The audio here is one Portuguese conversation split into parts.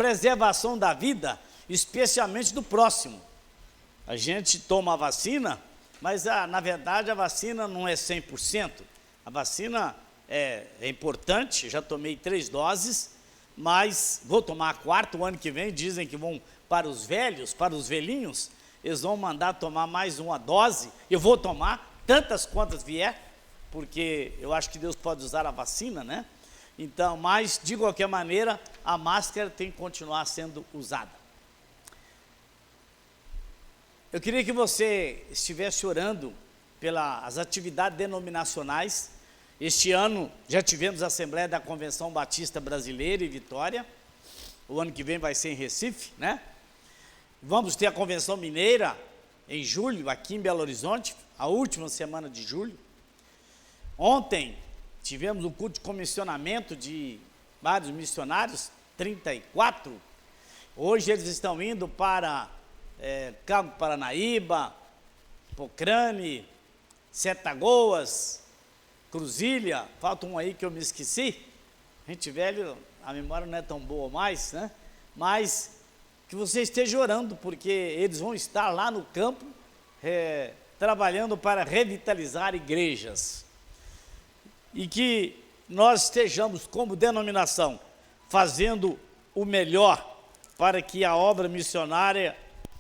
preservação da vida, especialmente do próximo. A gente toma a vacina, mas na verdade a vacina não é 100%. A vacina é importante, já tomei 3 doses, mas vou tomar a 4ª o ano que vem. Dizem que vão para os velhos, para os velhinhos, eles vão mandar tomar mais uma dose. Eu vou tomar tantas quantas vier, porque eu acho que Deus pode usar a vacina, né? Então, mas de qualquer maneira, a máscara tem que continuar sendo usada. Eu queria que você estivesse orando pelas atividades denominacionais. Este ano já tivemos a Assembleia da Convenção Batista Brasileira em Vitória. O ano que vem vai ser em Recife, né? Vamos ter a Convenção Mineira em julho, aqui em Belo Horizonte, a última semana de julho. Ontem tivemos um culto de comissionamento de vários missionários, 34. Hoje eles estão indo para Cabo Paranaíba, Pocrane, Setagoas, Cruzília, falta um aí que eu me esqueci. Gente velho, a memória não é tão boa mais, né? Mas que você esteja orando, porque eles vão estar lá no campo, trabalhando para revitalizar igrejas. E que nós estejamos, como denominação, fazendo o melhor para que a obra missionária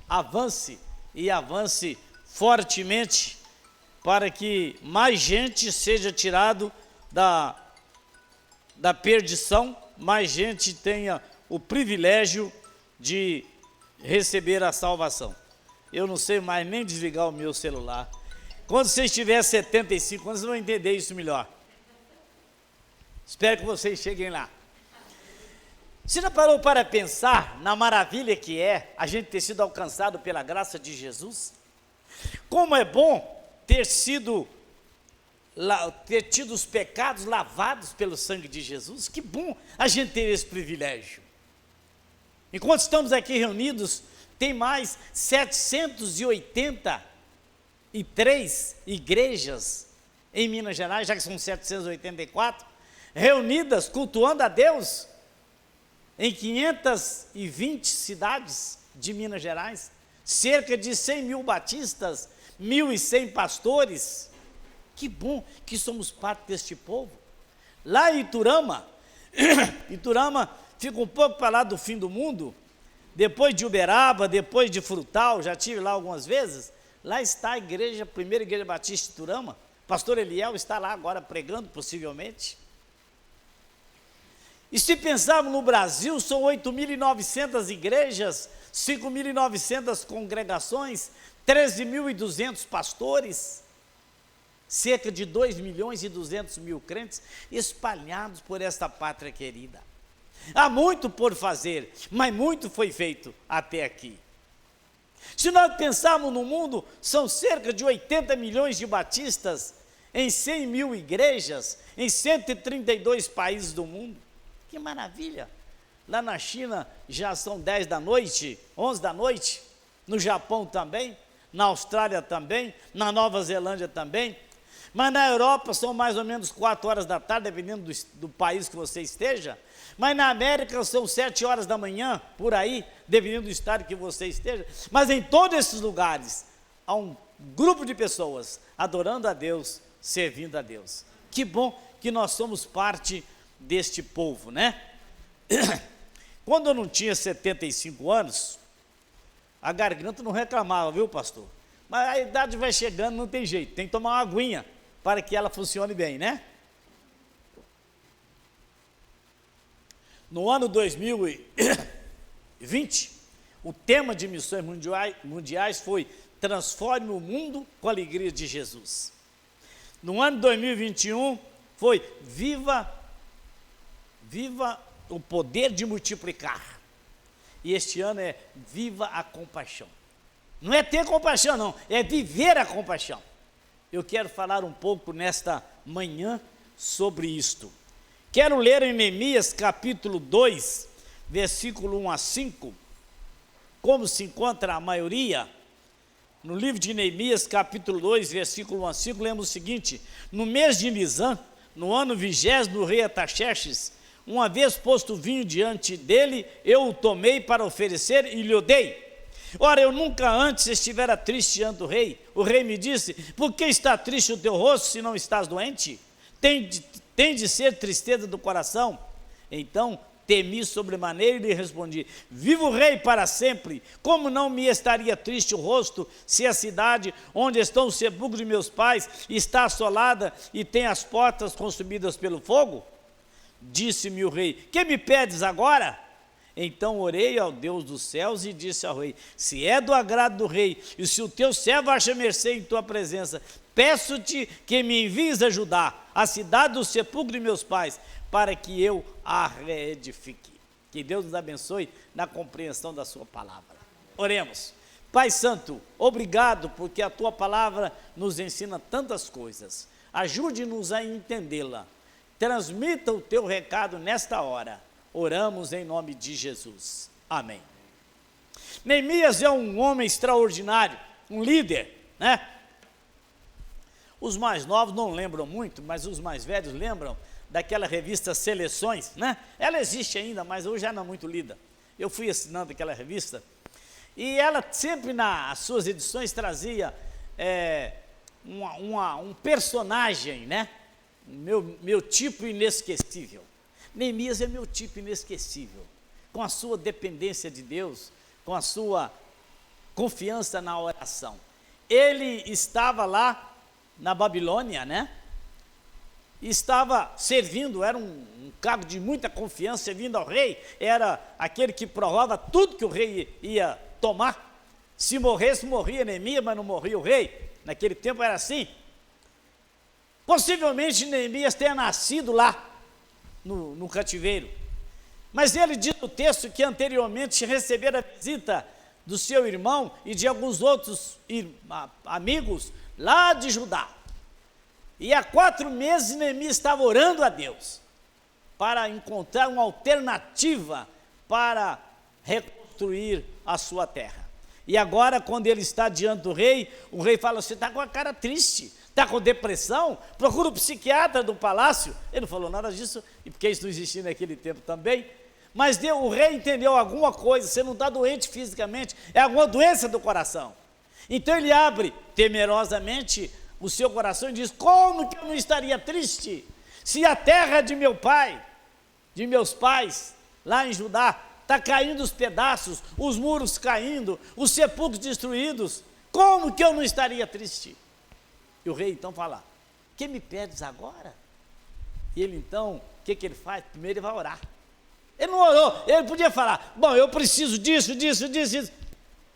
avance e avance fortemente, para que mais gente seja tirado da perdição, mais gente tenha o privilégio de receber a salvação. Eu não sei mais nem desligar o meu celular. Quando você estiver 75 anos, vocês vão entender isso melhor. Espero que vocês cheguem lá. Você já parou para pensar na maravilha que é a gente ter sido alcançado pela graça de Jesus? Como é bom ter tido os pecados lavados pelo sangue de Jesus. Que bom a gente ter esse privilégio. Enquanto estamos aqui reunidos, tem mais 783 igrejas em Minas Gerais, já que são 784, reunidas cultuando a Deus em 520 cidades de Minas Gerais, cerca de 100 mil batistas, 1.100 pastores. Que bom que somos parte deste povo. Lá em Iturama, Iturama fica um pouco para lá do fim do mundo, depois de Uberaba, depois de Frutal, já estive lá algumas vezes. Lá está a igreja, a primeira igreja batista de Iturama. Pastor Eliel está lá agora pregando, possivelmente. E se pensarmos no Brasil, são 8.900 igrejas, 5.900 congregações, 13.200 pastores, cerca de 2.200.000 crentes espalhados por esta pátria querida. Há muito por fazer, mas muito foi feito até aqui. Se nós pensarmos no mundo, são cerca de 80 milhões de batistas em 100 mil igrejas, em 132 países do mundo. Que maravilha! Lá na China já são 10 da noite, 11 da noite, no Japão também, na Austrália também, na Nova Zelândia também, mas na Europa são mais ou menos 4 horas da tarde, dependendo do país que você esteja, mas na América são 7 horas da manhã, por aí, dependendo do estado que você esteja, mas em todos esses lugares há um grupo de pessoas adorando a Deus, servindo a Deus. Que bom que nós somos parte deste povo, né? Quando eu não tinha 75 anos, a garganta não reclamava, viu, pastor? Mas a idade vai chegando, não tem jeito, tem que tomar uma aguinha para que ela funcione bem, né? No ano 2020, o tema de missões mundiais foi Transforme o Mundo com a Alegria de Jesus. No ano 2021, foi Viva o poder de multiplicar. E este ano é Viva a compaixão. Não é ter compaixão, não, é viver a compaixão. Eu quero falar um pouco nesta manhã sobre isto. Quero ler em Neemias capítulo 2, versículo 1 a 5, como se encontra a maioria. No livro de Neemias capítulo 2, versículo 1 a 5, lemos o seguinte: no mês de Nisan, no ano 20º do rei Artaxerxes, uma vez posto o vinho diante dele, eu o tomei para oferecer e lhe o dei. Ora, eu nunca antes estivera triste diante do rei. O rei me disse: por que está triste o teu rosto, se não estás doente? Tem de ser tristeza do coração? Então temi sobremaneira e lhe respondi: viva o rei para sempre, como não me estaria triste o rosto, se a cidade onde estão os sepulcros de meus pais está assolada e tem as portas consumidas pelo fogo? Disse-me o rei: que me pedes agora? Então orei ao Deus dos céus e disse ao rei: se é do agrado do rei, e se o teu servo acha mercê em tua presença, peço-te que me envies a Judá, a cidade do sepulcro de meus pais, para que eu a reedifique. Que Deus nos abençoe na compreensão da sua palavra. Oremos. Pai Santo, obrigado porque a tua palavra nos ensina tantas coisas. Ajude-nos a entendê-la. Transmita o teu recado nesta hora. Oramos em nome de Jesus. Amém. Neemias é um homem extraordinário, um líder, né? Os mais novos não lembram muito, mas os mais velhos lembram daquela revista Seleções, né? Ela existe ainda, mas hoje já não é muito lida. Eu fui assinando aquela revista e ela sempre nas suas edições trazia um personagem, né? Meu tipo inesquecível. Neemias é meu tipo inesquecível, com a sua dependência de Deus, com a sua confiança na oração. Ele estava lá na Babilônia, né? Estava servindo, era um cargo de muita confiança, servindo ao rei, era aquele que provava tudo que o rei ia tomar. Se morresse, morria Neemias, mas não morria o rei. Naquele tempo era assim. Possivelmente Neemias tenha nascido lá, no cativeiro. Mas ele diz no texto que anteriormente recebera a visita do seu irmão e de alguns outros amigos lá de Judá. E há 4 meses Neemias estava orando a Deus para encontrar uma alternativa para reconstruir a sua terra. E agora, quando ele está diante do rei, o rei fala: você está com a cara triste, está com depressão, procura o psiquiatra do palácio. Ele não falou nada disso, e porque isso não existia naquele tempo também. Mas o rei entendeu alguma coisa, você não está doente fisicamente, é alguma doença do coração. Então ele abre temerosamente o seu coração e diz: como que eu não estaria triste, se a terra de meu pai, de meus pais, lá em Judá, está caindo os pedaços, os muros caindo, os sepulcros destruídos, como que eu não estaria triste? E o rei então fala: que me pedes agora? E ele então, o que ele faz? Primeiro ele vai orar. Ele não orou, ele podia falar: bom, eu preciso disso.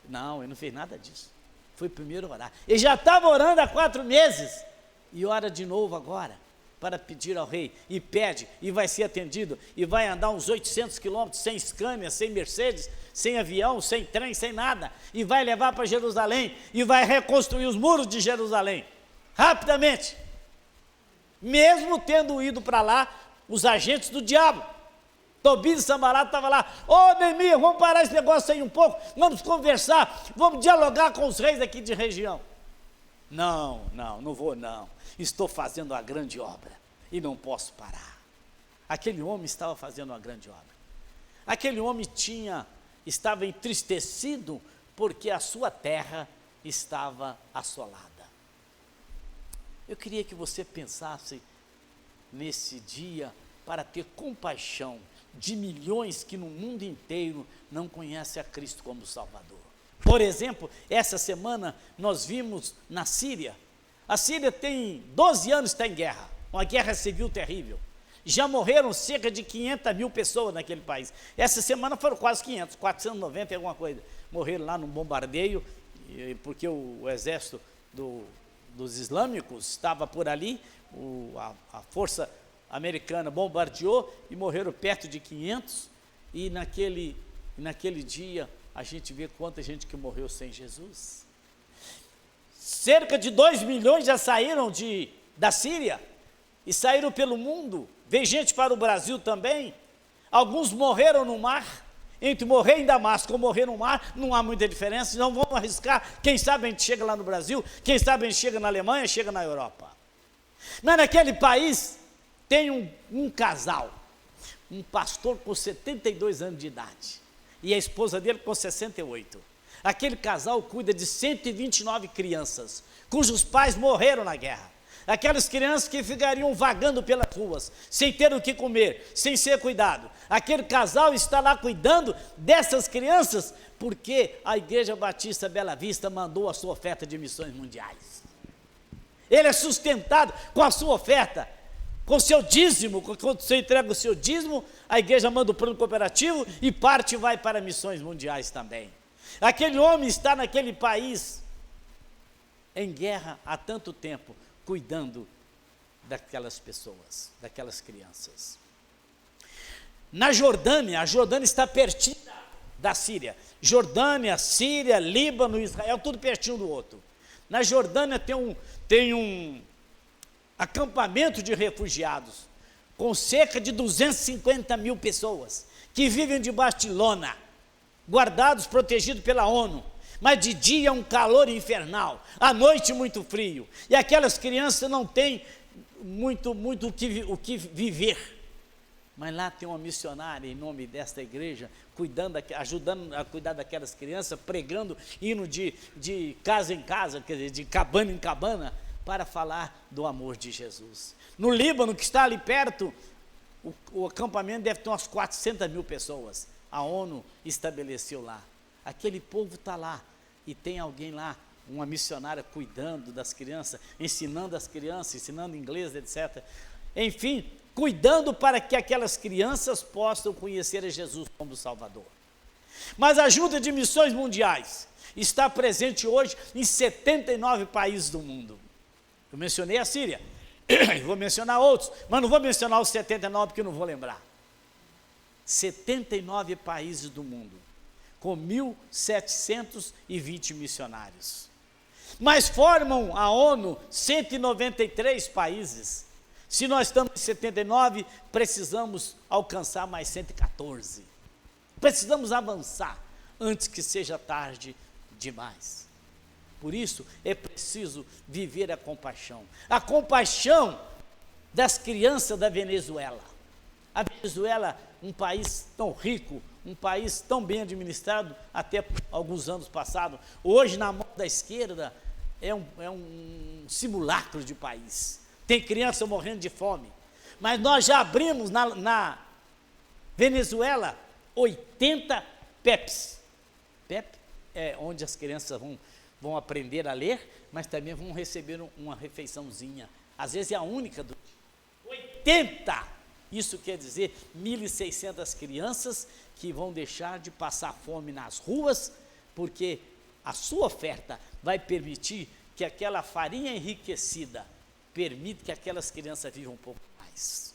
Não, ele não fez nada disso. Foi primeiro orar. Ele já estava orando há 4 meses e ora de novo agora para pedir ao rei, e pede, e vai ser atendido, e vai andar uns 800 quilômetros sem Scania, sem Mercedes, sem avião, sem trem, sem nada, e vai levar para Jerusalém, e vai reconstruir os muros de Jerusalém, rapidamente, mesmo tendo ido para lá os agentes do diabo. Tobias e Sanbalat estavam lá: ô Neemias, vamos parar esse negócio aí um pouco, vamos conversar, vamos dialogar com os reis aqui de região. Não vou não, estou fazendo uma grande obra e não posso parar. Aquele homem estava fazendo uma grande obra. Aquele homem estava entristecido porque a sua terra estava assolada. Eu queria que você pensasse nesse dia para ter compaixão de milhões que no mundo inteiro não conhecem a Cristo como Salvador. Por exemplo, essa semana nós vimos na Síria. A Síria tem 12 anos que está em guerra, uma guerra civil terrível. Já morreram cerca de 500 mil pessoas naquele país. Essa semana foram quase 500, 490 e alguma coisa. Morreram lá num bombardeio, porque o exército dos islâmicos estava por ali, a força americana bombardeou e morreram perto de 500, e naquele dia a gente vê quanta gente que morreu sem Jesus. Cerca de 2 milhões já saíram da Síria e saíram pelo mundo. Veio gente para o Brasil também. Alguns morreram no mar. Entre morrer em Damasco ou morrer no mar, não há muita diferença. Não vamos arriscar. Quem sabe a gente chega lá no Brasil, quem sabe a gente chega na Alemanha, chega na Europa. Mas naquele país tem um casal. um pastor com 72 anos de idade, e a esposa dele com 68. Aquele casal cuida de 129 crianças, cujos pais morreram na guerra. Aquelas crianças que ficariam vagando pelas ruas, sem ter o que comer, sem ser cuidado. Aquele casal está lá cuidando dessas crianças, porque a Igreja Batista Bela Vista mandou a sua oferta de missões mundiais. Ele é sustentado com a sua oferta, com o seu dízimo. Quando você entrega o seu dízimo, a igreja manda o plano cooperativo e parte vai para missões mundiais também. Aquele homem está naquele país em guerra há tanto tempo, cuidando daquelas pessoas, daquelas crianças. Na Jordânia, a Jordânia está pertinho da Síria. Jordânia, Síria, Líbano, Israel, tudo pertinho do outro. Na Jordânia tem um acampamento de refugiados, com cerca de 250 mil pessoas, que vivem debaixo de lona, guardados, protegidos pela ONU, mas de dia um calor infernal, à noite muito frio, e aquelas crianças não têm muito o que viver. Mas lá tem uma missionária em nome desta igreja, ajudando a cuidar daquelas crianças, pregando, indo de casa em casa, quer dizer, de cabana em cabana, para falar do amor de Jesus. No Líbano, que está ali perto, o acampamento deve ter umas 400 mil pessoas. A ONU estabeleceu lá. Aquele povo está lá, e tem alguém lá, uma missionária cuidando das crianças, ensinando as crianças, ensinando inglês, etc. Enfim, cuidando para que aquelas crianças possam conhecer a Jesus como Salvador. Mas a ajuda de missões mundiais está presente hoje em 79 países do mundo. Eu mencionei a Síria, vou mencionar outros, mas não vou mencionar os 79 porque eu não vou lembrar. 79 países do mundo, com 1.720 missionários. Mas formam a ONU 193 países. Se nós estamos em 79, precisamos alcançar mais 114. Precisamos avançar antes que seja tarde demais. Por isso, é preciso viver a compaixão. A compaixão das crianças da Venezuela. A Venezuela, um país tão rico, um país tão bem administrado, até alguns anos passados, hoje na mão da esquerda, é um simulacro de país. Tem criança morrendo de fome. Mas nós já abrimos na Venezuela 80 PEPs. PEP é onde as crianças vão aprender a ler, mas também vão receber uma refeiçãozinha. Às vezes é a única do dia. 80! Isso quer dizer 1.600 crianças que vão deixar de passar fome nas ruas, porque a sua oferta vai permitir que aquela farinha enriquecida permite que aquelas crianças vivam um pouco mais.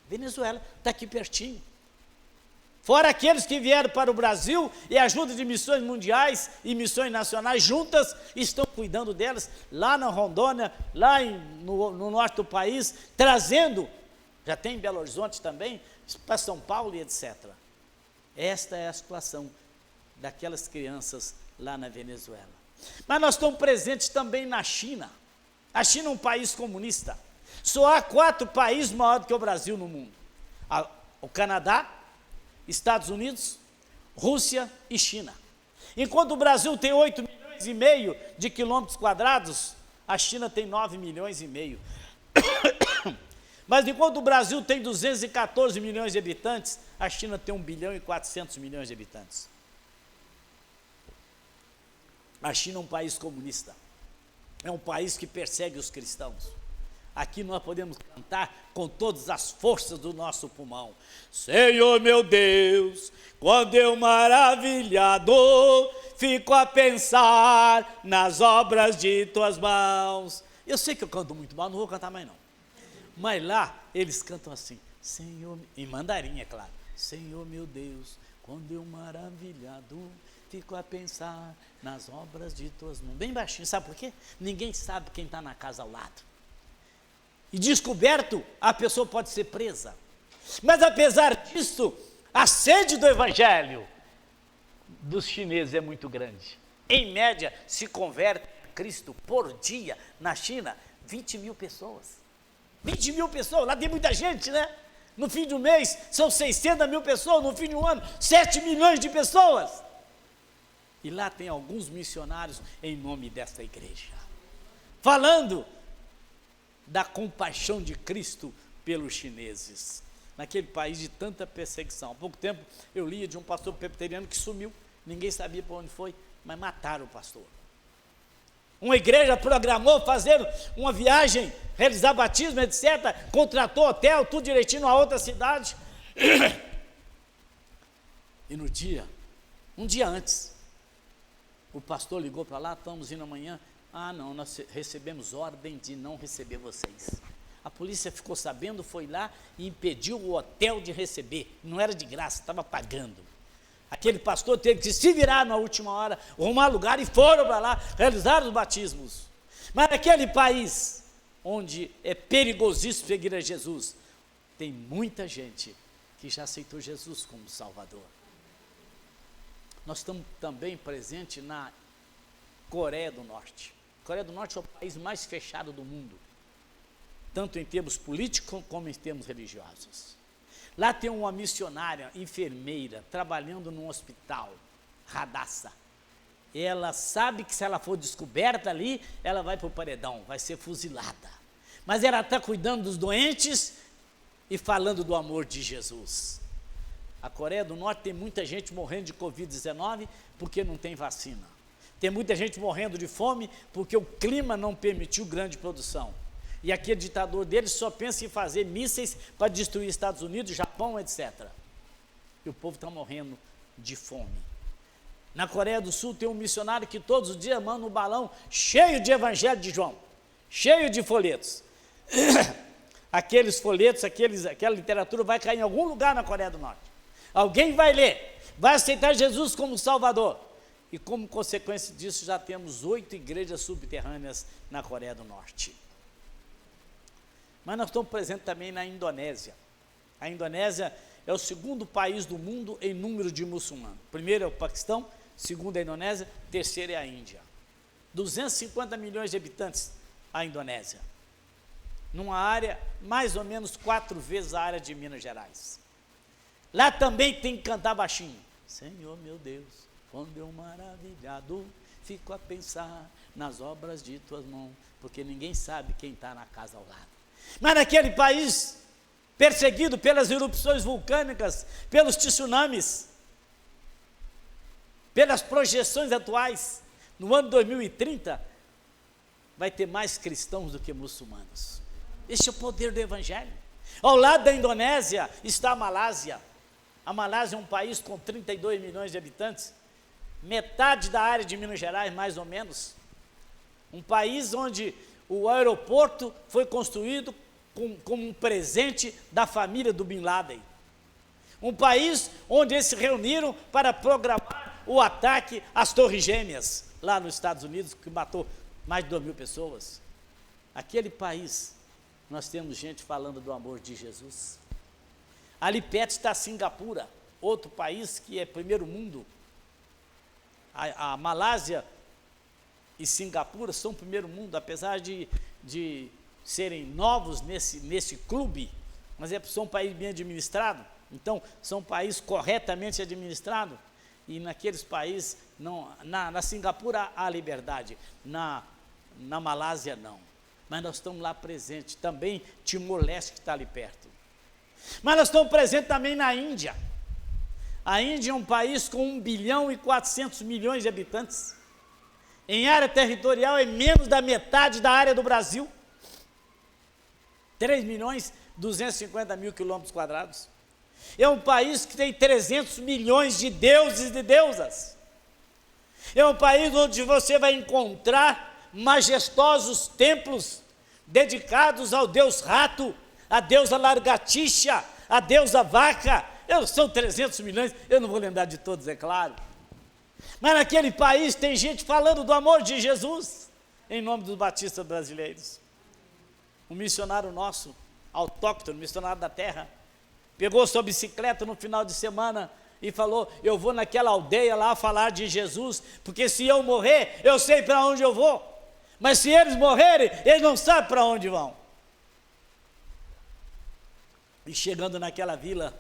Venezuela está aqui pertinho. Fora aqueles que vieram para o Brasil e a ajuda de missões mundiais e missões nacionais juntas, estão cuidando delas lá na Rondônia, lá no norte do país, trazendo, já tem em Belo Horizonte também, para São Paulo e etc. Esta é a situação daquelas crianças lá na Venezuela. Mas nós estamos presentes também na China. A China é um país comunista. Só há 4 países maiores do que o Brasil no mundo. O Canadá, Estados Unidos, Rússia e China. Enquanto o Brasil tem 8,5 milhões de quilômetros quadrados, a China tem 9,5 milhões. Mas enquanto o Brasil tem 214 milhões de habitantes, a China tem 1 bilhão e 400 milhões de habitantes. A China é um país comunista. É um país que persegue os cristãos. Aqui nós podemos cantar com todas as forças do nosso pulmão. Senhor meu Deus, quando eu maravilhado fico a pensar nas obras de tuas mãos. Eu sei que eu canto muito mal, não vou cantar mais não. Mas lá eles cantam assim, Senhor, em mandarim, é claro. Senhor meu Deus, quando eu maravilhado fico a pensar nas obras de tuas mãos. Bem baixinho, sabe por quê? Ninguém sabe quem está na casa ao lado. E descoberto, a pessoa pode ser presa. Mas apesar disso, a sede do evangelho dos chineses é muito grande. Em média, se converte a Cristo por dia na China, 20 mil pessoas. 20 mil pessoas, lá tem muita gente, né? No fim de um mês, são 600 mil pessoas. No fim de um ano, 7 milhões de pessoas. E lá tem alguns missionários em nome desta igreja, falando da compaixão de Cristo pelos chineses, naquele país de tanta perseguição. Há pouco tempo eu lia de um pastor presbiteriano que sumiu, ninguém sabia para onde foi, mas mataram o pastor. Uma igreja programou fazer uma viagem, realizar batismo, etc., contratou hotel, tudo direitinho, numa outra cidade, e no dia, um dia antes, o pastor ligou para lá, estamos indo amanhã. Ah, não, nós recebemos ordem de não receber vocês. A polícia ficou sabendo, foi lá e impediu o hotel de receber. Não era de graça, estava pagando. Aquele pastor teve que se virar na última hora, arrumar lugar e foram para lá, realizar os batismos. Mas naquele país, onde é perigosíssimo seguir a Jesus, tem muita gente que já aceitou Jesus como Salvador. Nós estamos também presentes na Coreia do Norte. A Coreia do Norte é o país mais fechado do mundo, tanto em termos políticos como em termos religiosos. Lá tem uma missionária, enfermeira, trabalhando num hospital, Radassa. Ela sabe que se ela for descoberta ali, ela vai para o paredão, vai ser fuzilada. Mas ela está cuidando dos doentes e falando do amor de Jesus. A Coreia do Norte tem muita gente morrendo de Covid-19 porque não tem vacina. Tem muita gente morrendo de fome porque o clima não permitiu grande produção. E aquele ditador deles só pensa em fazer mísseis para destruir Estados Unidos, Japão, etc. E o povo está morrendo de fome. Na Coreia do Sul tem um missionário que todos os dias manda um balão cheio de Evangelho de João, cheio de folhetos. Aqueles folhetos, aquela literatura vai cair em algum lugar na Coreia do Norte. Alguém vai ler, vai aceitar Jesus como Salvador. E como consequência disso, já temos 8 igrejas subterrâneas na Coreia do Norte. Mas nós estamos presentes também na Indonésia. A Indonésia é o segundo país do mundo em número de muçulmanos. Primeiro é o Paquistão, segundo é a Indonésia, terceiro é a Índia. 250 milhões de habitantes a Indonésia. Numa área mais ou menos 4 vezes a área de Minas Gerais. Lá também tem que cantar baixinho. Senhor meu Deus, quando eu maravilhado fico a pensar nas obras de tuas mãos, porque ninguém sabe quem está na casa ao lado. Mas naquele país, perseguido pelas erupções vulcânicas, pelos tsunamis, pelas projeções atuais, no ano 2030, vai ter mais cristãos do que muçulmanos. Esse é o poder do Evangelho. Ao lado da Indonésia está a Malásia. A Malásia é um país com 32 milhões de habitantes, metade da área de Minas Gerais, mais ou menos. Um país onde o aeroporto foi construído como um presente da família do Bin Laden. Um país onde eles se reuniram para programar o ataque às Torres Gêmeas, lá nos Estados Unidos, que matou mais de 2.000 pessoas. Aquele país, nós temos gente falando do amor de Jesus. Ali perto está Singapura, outro país que é primeiro mundo. A Malásia e Singapura são primeiro mundo, apesar de serem novos nesse clube, mas são um país bem administrado, então são um país corretamente administrado, e naqueles países, na Singapura há liberdade, na Malásia não, mas nós estamos lá presentes, também Timor-Leste que está ali perto. Mas nós estamos presentes também na Índia. A Índia é um país com 1 bilhão e 400 milhões de habitantes. Em área territorial é menos da metade da área do Brasil. 3 milhões e 250 mil quilômetros quadrados. É um país que tem 300 milhões de deuses e de deusas. É um país onde você vai encontrar majestosos templos dedicados ao deus rato, a deusa largatixa, a deusa vaca. São 300 milhões, eu não vou lembrar de todos, é claro. Mas naquele país tem gente falando do amor de Jesus, em nome dos batistas brasileiros. Um missionário nosso, autóctono, missionário da terra, pegou sua bicicleta no final de semana e falou: eu vou naquela aldeia lá falar de Jesus, porque se eu morrer, eu sei para onde eu vou, mas se eles morrerem, eles não sabem para onde vão. E chegando naquela vila,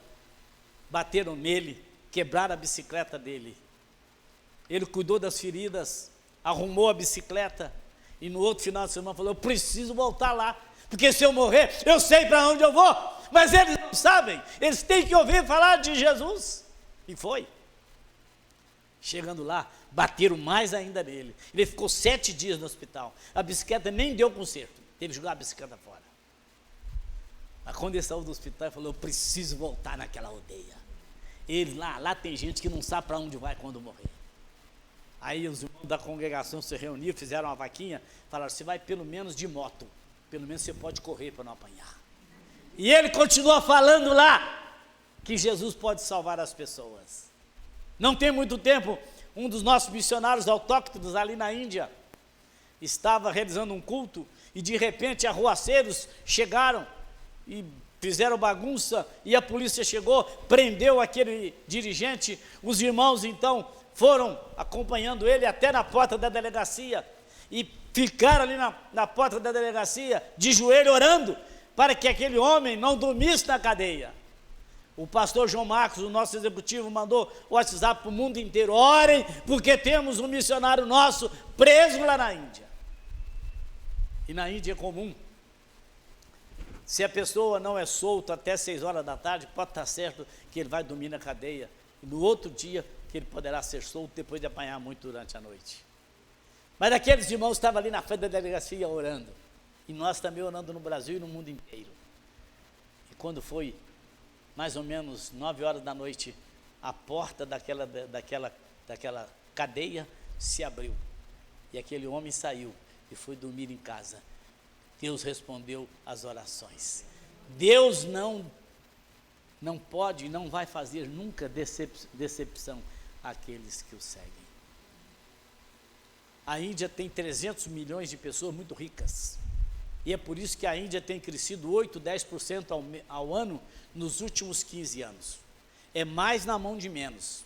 bateram nele, quebraram a bicicleta dele. Ele cuidou das feridas, arrumou a bicicleta, e no outro final de semana falou: eu preciso voltar lá, porque se eu morrer, eu sei para onde eu vou, mas eles não sabem, eles têm que ouvir falar de Jesus. E foi. Chegando lá, bateram mais ainda nele. Ele ficou 7 dias no hospital. A bicicleta nem deu conserto, teve que jogar a bicicleta fora. Mas quando ele saiu do hospital, ele falou: eu preciso voltar naquela aldeia. Ele lá tem gente que não sabe para onde vai quando morrer. Aí os irmãos da congregação se reuniram, fizeram uma vaquinha, falaram: você vai pelo menos de moto, pelo menos você pode correr para não apanhar. E ele continua falando lá que Jesus pode salvar as pessoas. Não tem muito tempo, um dos nossos missionários autóctonos ali na Índia estava realizando um culto e de repente arruaceiros chegaram e fizeram bagunça, e a polícia chegou, prendeu aquele dirigente. Os irmãos então foram acompanhando ele até na porta da delegacia e ficaram ali na porta da delegacia de joelho orando para que aquele homem não dormisse na cadeia. O pastor João Marcos, o nosso executivo, mandou o WhatsApp para o mundo inteiro: orem, porque temos um missionário nosso preso lá na Índia. E na Índia é comum, se a pessoa não é solta até 6 horas da tarde, pode estar certo que ele vai dormir na cadeia, e no outro dia que ele poderá ser solto depois de apanhar muito durante a noite. Mas aqueles irmãos estavam ali na frente da delegacia orando, e nós também orando no Brasil e no mundo inteiro. E quando foi mais ou menos 9 horas da noite, a porta daquela cadeia se abriu, e aquele homem saiu e foi dormir em casa. Deus respondeu às orações. Deus não pode, não vai fazer nunca decepção àqueles que o seguem. A Índia tem 300 milhões de pessoas muito ricas, e é por isso que a Índia tem crescido 8, 10% ao ano nos últimos 15 anos. É mais na mão de menos.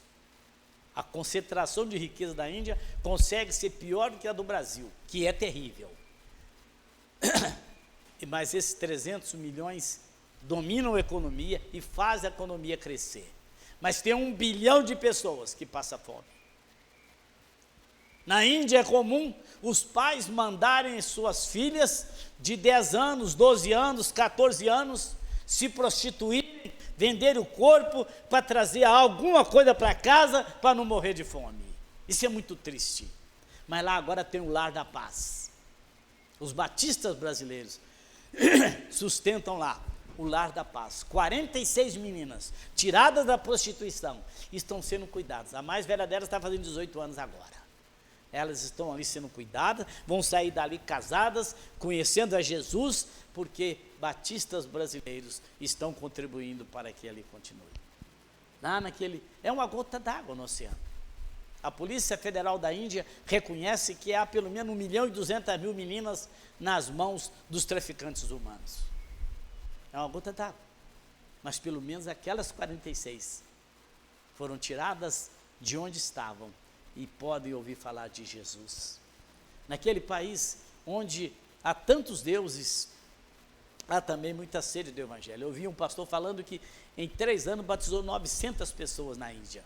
A concentração de riqueza da Índia consegue ser pior do que a do Brasil, que é terrível. Mas esses 300 milhões dominam a economia e fazem a economia crescer. Mas tem 1 bilhão de pessoas que passam fome. Na Índia é comum os pais mandarem suas filhas de 10 anos, 12 anos, 14 anos se prostituírem, vender o corpo para trazer alguma coisa para casa para não morrer de fome. Isso é muito triste. Mas lá agora tem o Lar da Paz. Os batistas brasileiros sustentam lá o Lar da Paz. 46 meninas tiradas da prostituição estão sendo cuidadas. A mais velha delas está fazendo 18 anos agora. Elas estão ali sendo cuidadas, vão sair dali casadas, conhecendo a Jesus, porque batistas brasileiros estão contribuindo para que ele continue. É uma gota d'água no oceano. A Polícia Federal da Índia reconhece que há pelo menos 1.200.000 meninas nas mãos dos traficantes humanos. É uma gota d'água. Mas pelo menos aquelas 46 foram tiradas de onde estavam e podem ouvir falar de Jesus. Naquele país onde há tantos deuses, há também muita sede do Evangelho. Eu ouvi um pastor falando que em 3 anos batizou 900 pessoas na Índia.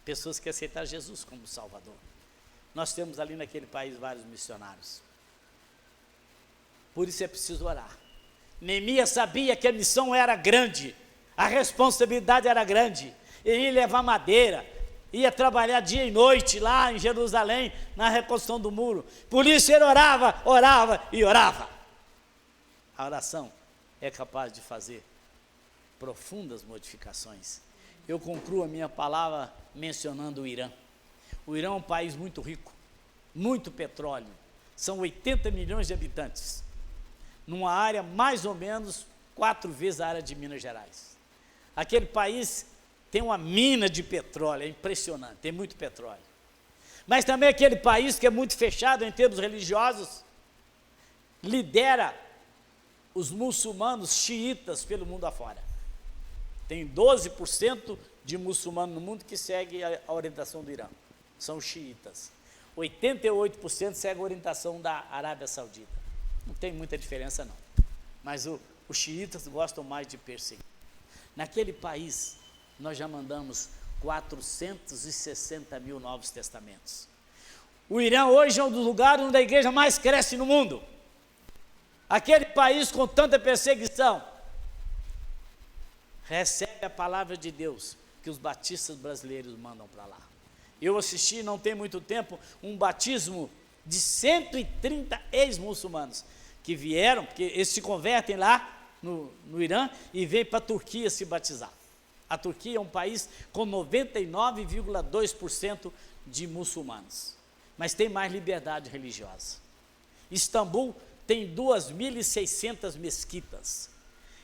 Pessoas que aceitaram Jesus como Salvador. Nós temos ali naquele país vários missionários. Por isso é preciso orar. Neemias sabia que a missão era grande, a responsabilidade era grande. Ele ia levar madeira, ia trabalhar dia e noite lá em Jerusalém, na reconstrução do muro. Por isso ele orava, orava e orava. A oração é capaz de fazer profundas modificações. Eu concluo a minha palavra mencionando o Irã. O Irã é um país muito rico, muito petróleo. São 80 milhões de habitantes, numa área mais ou menos 4 vezes a área de Minas Gerais. Aquele país tem uma mina de petróleo, é impressionante, tem muito petróleo. Mas também aquele país que é muito fechado em termos religiosos, lidera os muçulmanos xiitas pelo mundo afora. Tem 12% de muçulmanos no mundo que seguem a orientação do Irã, são xiitas. 88% seguem a orientação da Arábia Saudita. Não tem muita diferença não, mas os xiitas gostam mais de perseguir. Naquele país, nós já mandamos 460 mil Novos Testamentos. O Irã hoje é um dos lugares onde a igreja mais cresce no mundo. Aquele país com tanta perseguição, recebe a palavra de Deus que os batistas brasileiros mandam para lá. Eu assisti, não tem muito tempo, um batismo de 130 ex-muçulmanos que vieram, porque eles se convertem lá no Irã e vêm para a Turquia se batizar. A Turquia é um país com 99,2% de muçulmanos, mas tem mais liberdade religiosa. Istambul tem 2.600 mesquitas.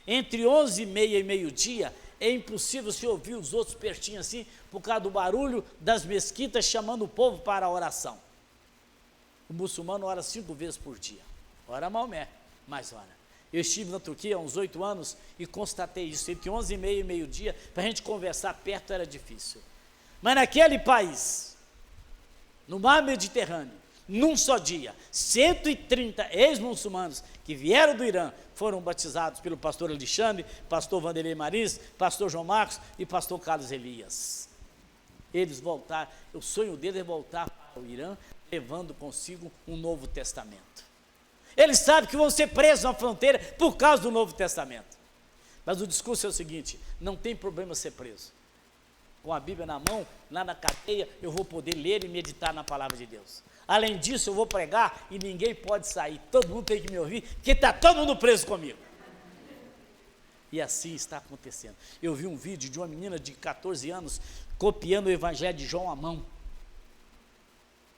Entre 11h30 e meio-dia, é impossível se ouvir os outros pertinho assim, por causa do barulho das mesquitas chamando o povo para a oração. O muçulmano ora 5 vezes por dia. Ora Maomé, mas ora. Eu estive na Turquia há uns 8 anos e constatei isso. Entre 11h30 e meio-dia, para a gente conversar perto era difícil. Mas naquele país, no mar Mediterrâneo, num só dia, 130 ex-muçulmanos que vieram do Irã foram batizados pelo pastor Alexandre, pastor Vanderlei Marins, pastor João Marcos e pastor Carlos Elias. Eles voltaram, o sonho deles é voltar para o Irã, levando consigo um Novo Testamento. Eles sabem que vão ser presos na fronteira por causa do Novo Testamento. Mas o discurso é o seguinte: não tem problema ser preso. Com a Bíblia na mão, lá na cadeia, eu vou poder ler e meditar na palavra de Deus. Além disso, eu vou pregar e ninguém pode sair. Todo mundo tem que me ouvir, porque está todo mundo preso comigo. E assim está acontecendo. Eu vi um vídeo de uma menina de 14 anos copiando o Evangelho de João à mão,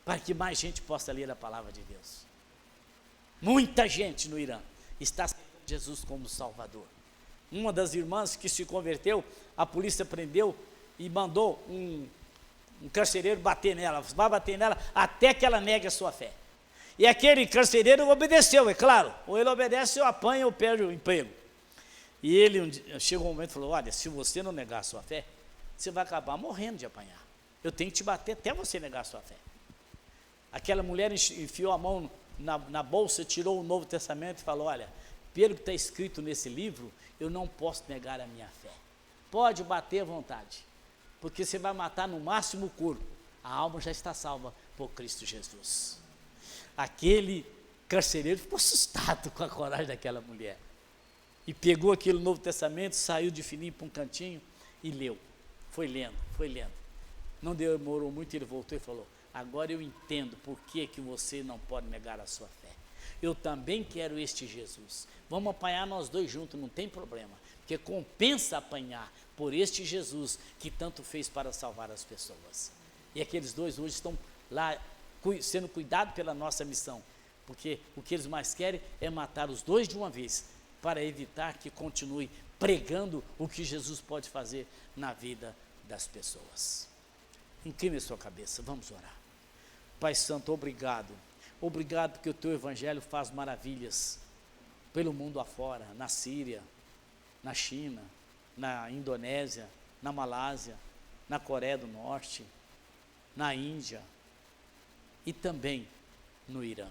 para que mais gente possa ler a palavra de Deus. Muita gente no Irã está aceitando Jesus como Salvador. Uma das irmãs que se converteu, a polícia prendeu e mandou um carcereiro bater nela, vai bater nela até que ela negue a sua fé. E aquele carcereiro obedeceu, é claro, ou ele obedece ou apanha ou perde o emprego. E ele chegou um momento e falou: olha, se você não negar a sua fé, você vai acabar morrendo de apanhar. Eu tenho que te bater até você negar a sua fé. Aquela mulher enfiou a mão na bolsa, tirou o Novo Testamento e falou: olha, pelo que está escrito nesse livro, eu não posso negar a minha fé. Pode bater à vontade, porque você vai matar no máximo o corpo. A alma já está salva por Cristo Jesus. Aquele carcereiro ficou assustado com a coragem daquela mulher. E pegou aquele Novo Testamento, saiu de fininho para um cantinho e leu. Foi lendo, foi lendo. Não demorou muito, ele voltou e falou: agora eu entendo por que você não pode negar a sua fé. Eu também quero este Jesus. Vamos apanhar nós dois juntos, não tem problema. Porque compensa apanhar por este Jesus que tanto fez para salvar as pessoas. E aqueles dois hoje estão lá sendo cuidados pela nossa missão. Porque o que eles mais querem é matar os dois de uma vez, para evitar que continue pregando o que Jesus pode fazer na vida das pessoas. Incline a sua cabeça, vamos orar. Pai Santo, obrigado. Obrigado porque o teu evangelho faz maravilhas pelo mundo afora, na Síria, na China, na Indonésia, na Malásia, na Coreia do Norte, na Índia e também no Irã.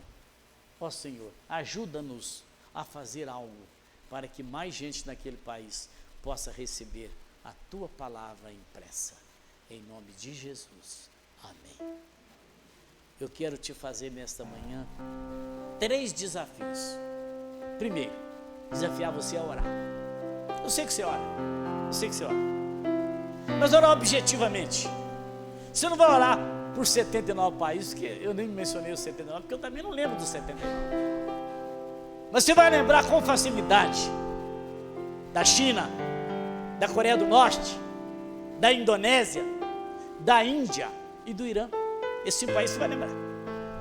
Ó Senhor, ajuda-nos a fazer algo para que mais gente naquele país possa receber a tua palavra impressa. Em nome de Jesus. Amém. Eu quero te fazer nesta manhã 3 desafios. Primeiro, desafiar você a orar. Eu sei que você ora, mas orar objetivamente. Você não vai orar por 79 países, que eu nem mencionei os 79, porque eu também não lembro dos 79. Mas você vai lembrar com facilidade da China, da Coreia do Norte, da Indonésia, da Índia e do Irã. Esse país você vai lembrar.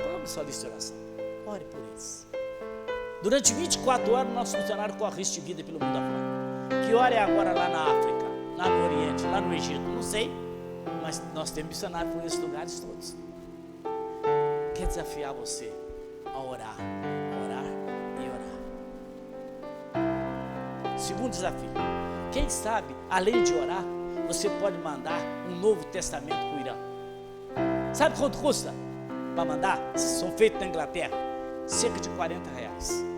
Coloque sua lista de oração. Ore por eles. Durante 24 horas, nosso funcionário corre risco de vida pelo mundo afora. Que hora é agora lá na África, lá no Oriente, lá no Egito? Não sei, mas nós temos missionário por esses lugares todos. Quer desafiar você a orar e orar. Segundo desafio, quem sabe, além de orar, você pode mandar um Novo Testamento para o Irã. Sabe quanto custa para mandar? São feitos na Inglaterra, cerca de R$40.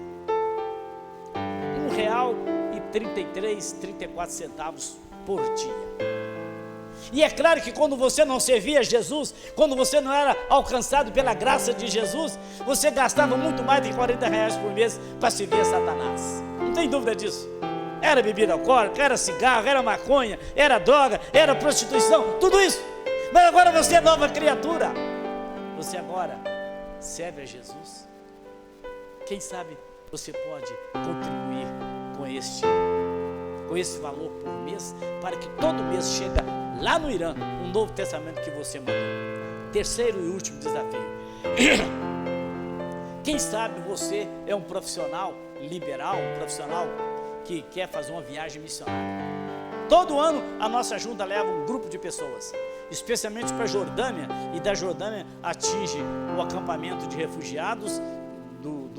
R$1 e 33, 34 centavos por dia. E é claro que quando você não servia Jesus, quando você não era alcançado pela graça de Jesus, você gastava muito mais de 40 reais por mês para servir a Satanás. Não tem dúvida disso. Era bebida alcoólica, era cigarro, era maconha, era droga, era prostituição, tudo isso. Mas agora você é nova criatura. Você agora serve a Jesus. Quem sabe você pode contribuir com esse valor por mês, para que todo mês chega lá no Irã um Novo Testamento que você mandou. Terceiro e último desafio. Quem sabe você é um profissional liberal, um profissional que quer fazer uma viagem missionária. Todo ano a nossa junta leva um grupo de pessoas, especialmente para a Jordânia, e da Jordânia atinge o acampamento de refugiados do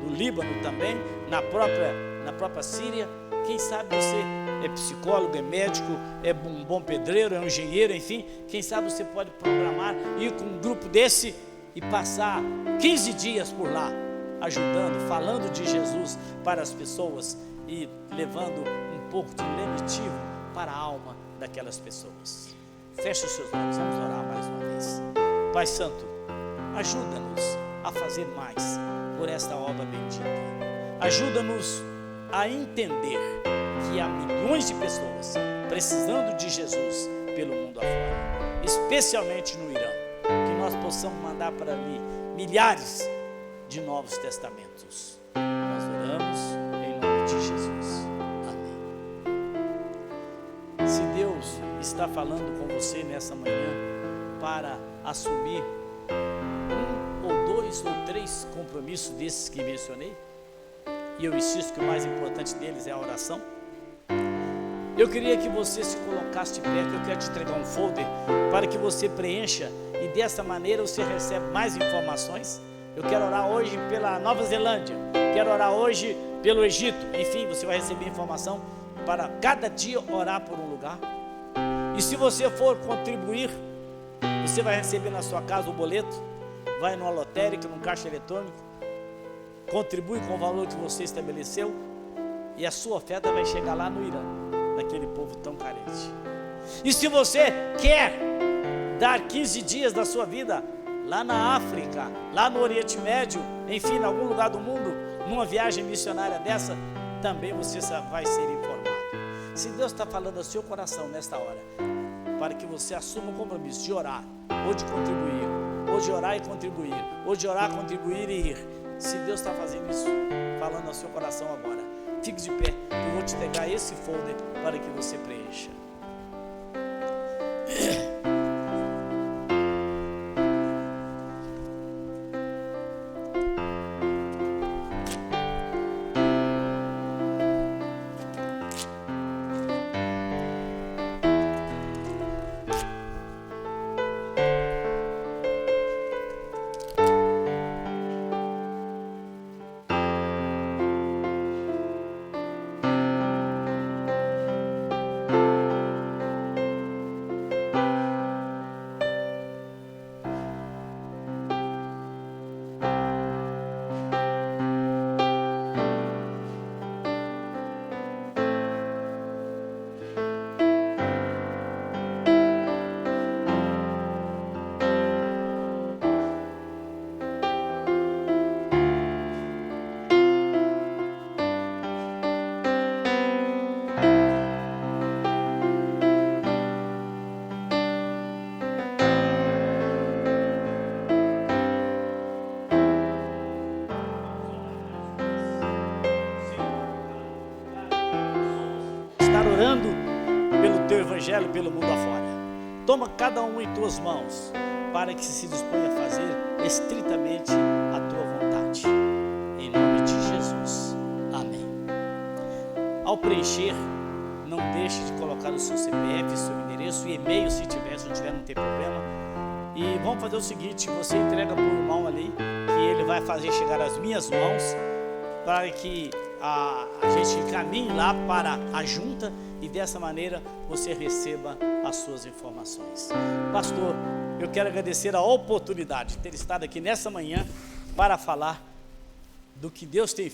Líbano também, na própria Síria. Quem sabe você é psicólogo, é médico, é um bom pedreiro, é um engenheiro, enfim. Quem sabe você pode programar, ir com um grupo desse e passar 15 dias por lá, ajudando, falando de Jesus para as pessoas e levando um pouco de lenitivo para a alma daquelas pessoas. Feche os seus olhos, vamos orar mais uma vez. Pai Santo, ajuda-nos a fazer mais por esta obra bendita. Ajuda-nos a entender que há milhões de pessoas precisando de Jesus pelo mundo afora, especialmente no Irã, que nós possamos mandar para ali milhares de novos testamentos. Nós oramos em nome de Jesus. Amém. Se Deus está falando com você nessa manhã para assumir um ou dois ou três compromissos desses que mencionei, e eu insisto que o mais importante deles é a oração, eu queria que você se colocasse de pé, que eu quero te entregar um folder para que você preencha, e dessa maneira você recebe mais informações. Eu quero orar hoje pela Nova Zelândia, quero orar hoje pelo Egito, enfim, você vai receber informação para cada dia orar por um lugar. E se você for contribuir, você vai receber na sua casa o boleto, vai numa lotérica, num caixa eletrônico, contribui com o valor que você estabeleceu, e a sua oferta vai chegar lá no Irã, naquele povo tão carente. E se você quer dar 15 dias da sua vida lá na África, lá no Oriente Médio, enfim, em algum lugar do mundo, numa viagem missionária dessa, também você vai ser informado. Se Deus está falando ao seu coração nesta hora, para que você assuma o compromisso de orar, ou de contribuir, ou de orar e contribuir, ou de orar, contribuir e ir. Se Deus está fazendo isso, falando ao seu coração agora, fique de pé, eu vou te entregar esse folder para que você preencha. Orando pelo teu evangelho pelo mundo afora. Toma cada um em tuas mãos, para que se disponha a fazer estritamente a tua vontade, em nome de Jesus, amém. Ao preencher, não deixe de colocar o seu CPF, seu endereço e e-mail, se tiver, se não tiver, não tem problema. E vamos fazer o seguinte, você entrega para o irmão ali, que ele vai fazer chegar às minhas mãos, para que a gente caminhe lá para a junta, e dessa maneira você receba as suas informações. Pastor, eu quero agradecer a oportunidade de ter estado aqui nessa manhã para falar do que Deus tem feito.